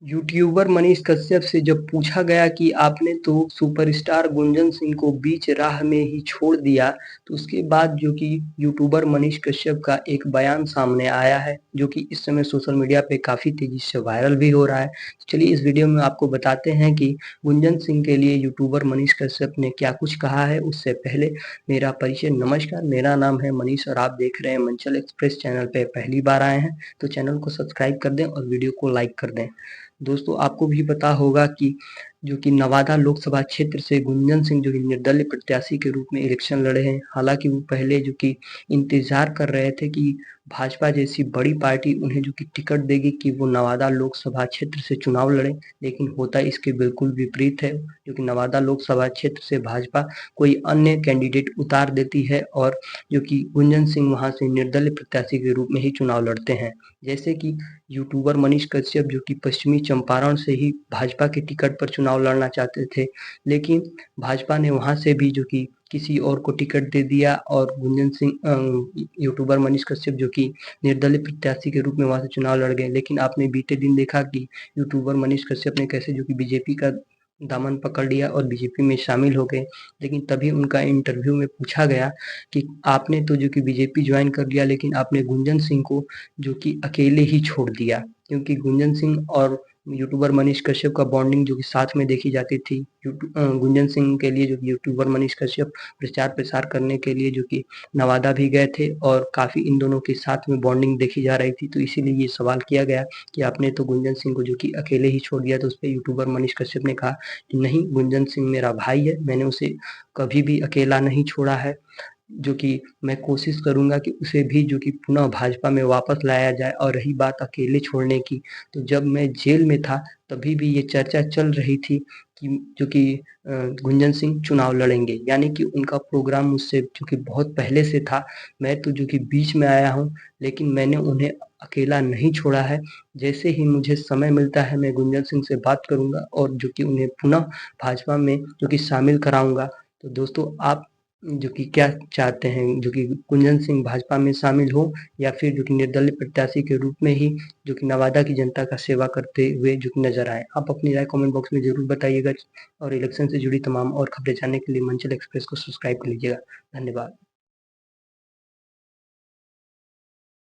YouTuber Manish Kashyap से जब पूछा गया कि आपने तो सुपरस्टार गुंजन सिंह को बीच राह में ही छोड़ दिया, तो उसके बाद जो कि यूट्यूबर मनीष कश्यप का एक बयान सामने आया है, जो कि इस समय सोशल मीडिया पे काफ़ी तेज़ी से वायरल भी हो रहा है। तो चलिए इस वीडियो में आपको बताते हैं कि गुंजन सिंह के लिए यूट्यूबर मनीष कश्यप ने क्या कुछ कहा है। उससे पहले मेरा परिचय। नमस्कार, मेरा नाम है मनीष और आप देख रहे हैं मंचल एक्सप्रेस। चैनल पे पहली बार आए हैं तो चैनल को सब्सक्राइब कर दें और वीडियो को लाइक कर दें। दोस्तों, आपको भी पता होगा कि जो कि नवादा लोकसभा क्षेत्र से गुंजन सिंह जो कि निर्दलीय प्रत्याशी के रूप में इलेक्शन लड़े हैं। हालांकि वो पहले जो कि इंतजार कर रहे थे कि भाजपा जैसी बड़ी पार्टी उन्हें जो कि टिकट देगी कि वो नवादा लोकसभा क्षेत्र से चुनाव लड़े, लेकिन होता इसके बिल्कुल विपरीत है। जो कि नवादा लोकसभा क्षेत्र से भाजपा कोई अन्य कैंडिडेट उतार देती है और जो कि गुंजन सिंह वहां से निर्दलीय प्रत्याशी के रूप में ही चुनाव लड़ते हैं। जैसे कि यूट्यूबर मनीष कश्यप जो कि पश्चिमी चंपारण से ही भाजपा के टिकट पर चुनाव लड़ना चाहते थे, लेकिन भाजपा ने वहां से भी जो कि किसी और को टिकट दे दिया और गुंजन सिंह यूट्यूबर मनीष कश्यप जो कि निर्दलीय प्रत्याशी के रूप में वहां से चुनाव लड़ गए। लेकिन आपने बीते दिन देखा कि यूट्यूबर मनीष कश्यप ने कैसे जो कि बीजेपी का दामन पकड़ लिया और बीजेपी में शामिल हो गए। लेकिन तभी उनका इंटरव्यू में पूछा गया कि आपने तो जो कि बीजेपी ज्वाइन कर लिया, लेकिन आपने गुंजन सिंह को जो कि अकेले ही छोड़ दिया, क्योंकि गुंजन सिंह और यूट्यूबर मनीष कश्यप का बॉन्डिंग जो कि साथ में देखी जाती थी। गुंजन सिंह के लिए जो कि यूट्यूबर मनीष कश्यप प्रचार प्रसार करने के लिए जो कि नवादा भी गए थे और काफ़ी इन दोनों के साथ में बॉन्डिंग देखी जा रही थी। तो इसीलिए ये सवाल किया गया कि आपने तो गुंजन सिंह को जो कि अकेले ही छोड़ दिया। तो उस पर यूट्यूबर मनीष कश्यप ने कहा कि नहीं, गुंजन सिंह मेरा भाई है, मैंने उसे कभी भी अकेला नहीं छोड़ा है। जो कि मैं कोशिश करूँगा कि उसे भी जो कि पुनः भाजपा में वापस लाया जाए। और रही बात अकेले छोड़ने की, तो जब मैं जेल में था तभी भी ये चर्चा चल रही थी कि जो कि गुंजन सिंह चुनाव लड़ेंगे, यानी कि उनका प्रोग्राम मुझसे जो कि बहुत पहले से था। मैं तो जो कि बीच में आया हूँ, लेकिन मैंने उन्हें अकेला नहीं छोड़ा है। जैसे ही मुझे समय मिलता है मैं गुंजन सिंह से बात करूँगा और जो कि उन्हें पुनः भाजपा में जो कि शामिल कराऊँगा। तो दोस्तों, आप जो कि क्या चाहते हैं, जो कि गुंजन सिंह भाजपा में शामिल हो या फिर जो कि निर्दलीय प्रत्याशी के रूप में ही जो कि नवादा की जनता का सेवा करते हुए जो कि नजर आए? आप अपनी राय कमेंट बॉक्स में जरूर बताइएगा और इलेक्शन से जुड़ी तमाम और खबरें जानने के लिए मंचल एक्सप्रेस को सब्सक्राइब कर लीजिएगा। धन्यवाद।